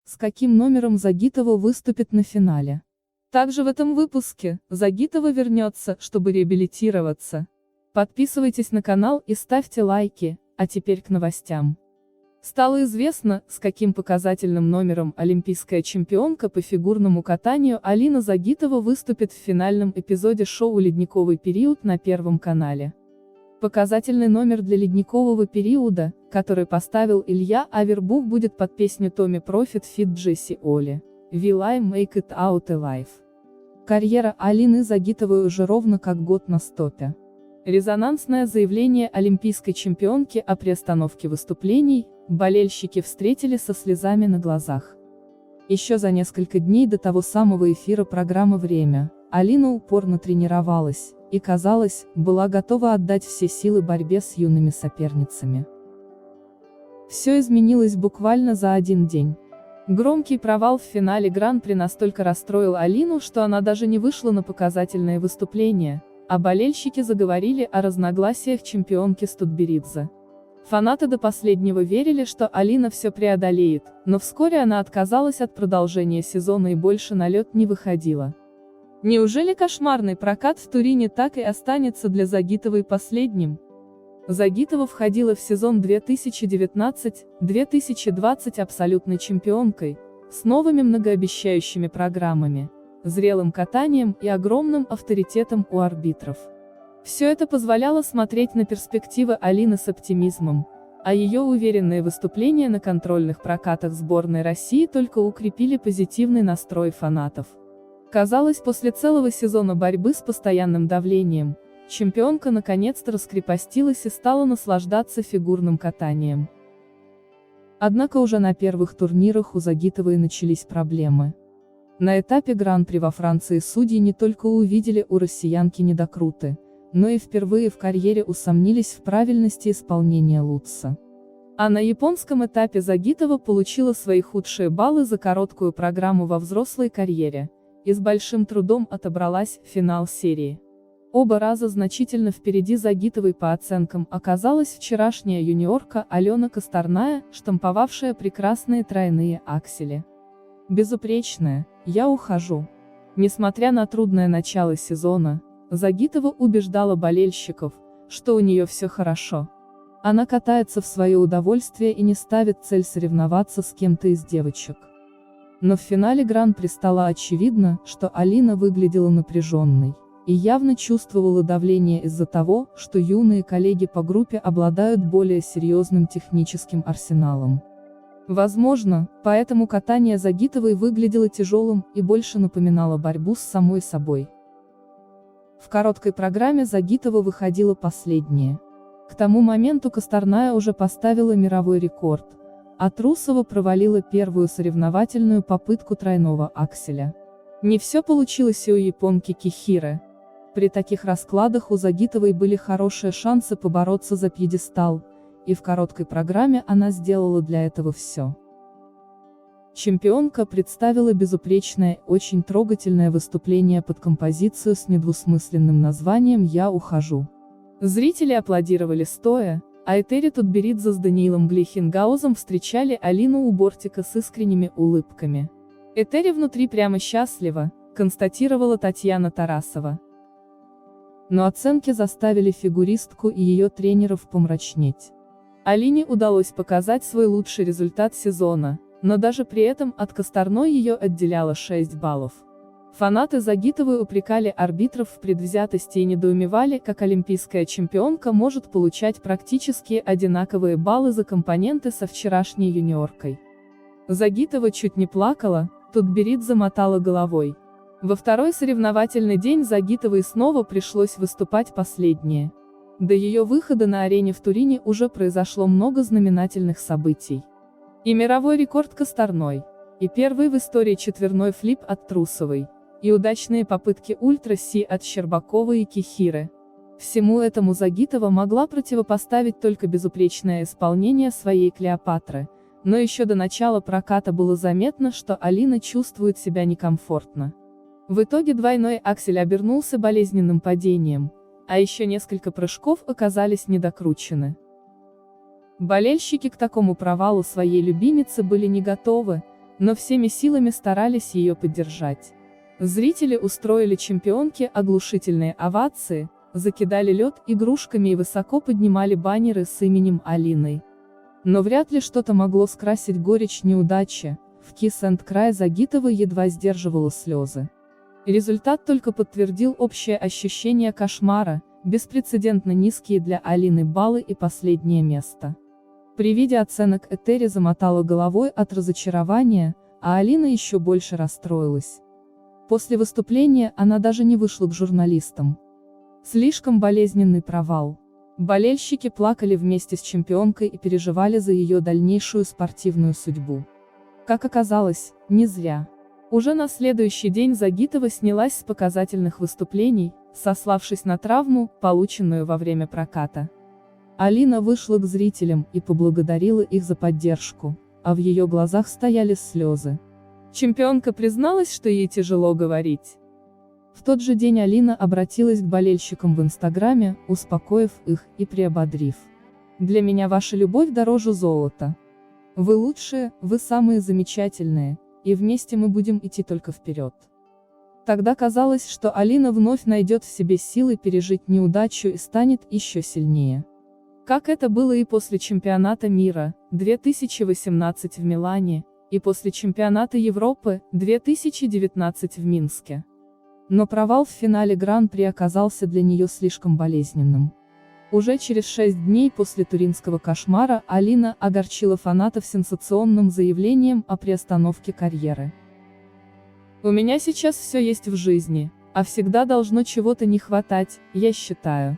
с каким номером Загитова выступит на финале. Также в этом выпуске Загитова вернется, чтобы реабилитироваться. Подписывайтесь на канал и ставьте лайки, а теперь к новостям. Стало известно, с каким показательным номером олимпийская чемпионка по фигурному катанию Алина Загитова выступит в финальном эпизоде шоу «Ледниковый период» на Первом канале. Показательный номер для ледникового периода, который поставил Илья Авербух, будет под песню Tommy Profit feat. Джесси Оли «Will I Make It Out Alive?». Карьера Алины Загитовой уже ровно как год на стопе. Резонансное заявление олимпийской чемпионки о приостановке выступлений болельщики встретили со слезами на глазах. Еще за несколько дней до того самого эфира программы «Время» Алина упорно тренировалась и, казалось, была готова отдать все силы борьбе с юными соперницами. Все изменилось буквально за один день. Громкий провал в финале Гран-при настолько расстроил Алину, что она даже не вышла на показательное выступление, а болельщики заговорили о разногласиях чемпионки с Тутберидзе. Фанаты до последнего верили, что Алина все преодолеет, но вскоре она отказалась от продолжения сезона и больше на лед не выходила. Неужели кошмарный прокат в Турине так и останется для Загитовой последним? Загитова входила в сезон 2019-2020 абсолютной чемпионкой, с новыми многообещающими программами, зрелым катанием и огромным авторитетом у арбитров. Все это позволяло смотреть на перспективы Алины с оптимизмом, а ее уверенные выступления на контрольных прокатах сборной России только укрепили позитивный настрой фанатов. Казалось, после целого сезона борьбы с постоянным давлением, чемпионка наконец-то раскрепостилась и стала наслаждаться фигурным катанием. Однако уже на первых турнирах у Загитовой начались проблемы. На этапе Гран-при во Франции судьи не только увидели у россиянки недокруты, но и впервые в карьере усомнились в правильности исполнения лутса. А на японском этапе Загитова получила свои худшие баллы за короткую программу во взрослой карьере и с большим трудом отобралась в финал серии. Оба раза значительно впереди Загитовой по оценкам оказалась вчерашняя юниорка Алена Косторная, штамповавшая прекрасные тройные аксели. Безупречная, я ухожу. Несмотря на трудное начало сезона, Загитова убеждала болельщиков, что у нее все хорошо. Она катается в свое удовольствие и не ставит цель соревноваться с кем-то из девочек. Но в финале Гран-при стало очевидно, что Алина выглядела напряженной и явно чувствовала давление из-за того, что юные коллеги по группе обладают более серьезным техническим арсеналом. Возможно, поэтому катание Загитовой выглядело тяжелым и больше напоминало борьбу с самой собой. В короткой программе Загитова выходила последняя. К тому моменту Косторная уже поставила мировой рекорд, а Трусова провалила первую соревновательную попытку тройного акселя. Не все получилось и у японки Кихире. При таких раскладах у Загитовой были хорошие шансы побороться за пьедестал, и в короткой программе она сделала для этого все. Чемпионка представила безупречное, очень трогательное выступление под композицию с недвусмысленным названием «Я ухожу». Зрители аплодировали стоя, а Этери Тутберидзе с Даниилом Глейхенгаузом встречали Алину у бортика с искренними улыбками. «Этери внутри прямо счастлива», констатировала Татьяна Тарасова. Но оценки заставили фигуристку и ее тренеров помрачнеть. Алине удалось показать свой лучший результат сезона, но даже при этом от Косторной ее отделяло 6 баллов. Фанаты Загитовой упрекали арбитров в предвзятости и недоумевали, как олимпийская чемпионка может получать практически одинаковые баллы за компоненты со вчерашней юниоркой. Загитова чуть не плакала, Тутберидзе мотала головой. Во второй соревновательный день Загитовой снова пришлось выступать последнее. До ее выхода на арене в Турине уже произошло много знаменательных событий. И мировой рекорд Косторной, и первый в истории четверной флип от Трусовой, и удачные попытки ультра-си от Щербаковой и Кихиры. Всему этому Загитова могла противопоставить только безупречное исполнение своей Клеопатры, но еще до начала проката было заметно, что Алина чувствует себя некомфортно. В итоге двойной аксель обернулся болезненным падением, а еще несколько прыжков оказались недокручены. Болельщики к такому провалу своей любимицы были не готовы, но всеми силами старались ее поддержать. Зрители устроили чемпионке оглушительные овации, закидали лед игрушками и высоко поднимали баннеры с именем Алиной. Но вряд ли что-то могло скрасить горечь неудачи, в Kiss and Cry Загитова едва сдерживала слезы. Результат только подтвердил общее ощущение кошмара, беспрецедентно низкие для Алины баллы и последнее место. При виде оценок Этери замотала головой от разочарования, а Алина еще больше расстроилась. После выступления она даже не вышла к журналистам. Слишком болезненный провал. Болельщики плакали вместе с чемпионкой и переживали за ее дальнейшую спортивную судьбу. Как оказалось, не зря. Уже на следующий день Загитова снялась с показательных выступлений, сославшись на травму, полученную во время проката. Алина вышла к зрителям и поблагодарила их за поддержку, а в ее глазах стояли слезы. Чемпионка призналась, что ей тяжело говорить. В тот же день Алина обратилась к болельщикам в Инстаграме, успокоив их и приободрив. «Для меня ваша любовь дороже золота. Вы лучшие, вы самые замечательные, и вместе мы будем идти только вперед». Тогда казалось, что Алина вновь найдет в себе силы пережить неудачу и станет еще сильнее. Как это было и после чемпионата мира 2018 в Милане, и после чемпионата Европы 2019 в Минске. Но провал в финале Гран-при оказался для нее слишком болезненным. Уже через 6 дней после туринского кошмара Алина огорчила фанатов сенсационным заявлением о приостановке карьеры. «У меня сейчас все есть в жизни, а всегда должно чего-то не хватать, я считаю.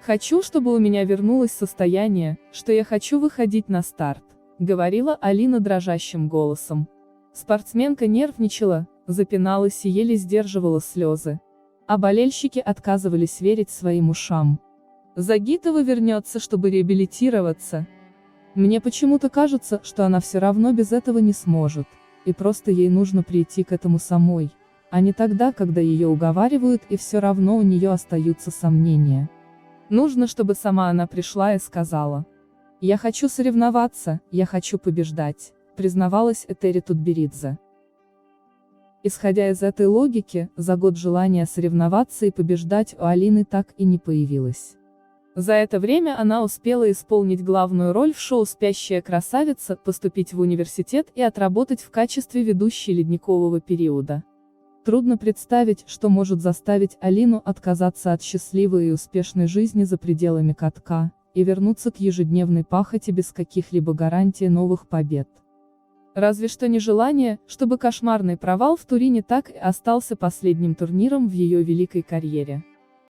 Хочу, чтобы у меня вернулось состояние, что я хочу выходить на старт», — говорила Алина дрожащим голосом. Спортсменка нервничала, запиналась и еле сдерживала слезы. А болельщики отказывались верить своим ушам. Загитова вернется, чтобы реабилитироваться. Мне почему-то кажется, что она все равно без этого не сможет, и просто ей нужно прийти к этому самой, а не тогда, когда ее уговаривают и все равно у нее остаются сомнения. Нужно, чтобы сама она пришла и сказала: «Я хочу соревноваться, я хочу побеждать», признавалась Этери Тутберидзе. Исходя из этой логики, за год желания соревноваться и побеждать у Алины так и не появилось. За это время она успела исполнить главную роль в шоу «Спящая красавица», поступить в университет и отработать в качестве ведущей ледникового периода. Трудно представить, что может заставить Алину отказаться от счастливой и успешной жизни за пределами катка, и вернуться к ежедневной пахоте без каких-либо гарантий новых побед. Разве что нежелание, чтобы кошмарный провал в Турине так и остался последним турниром в ее великой карьере.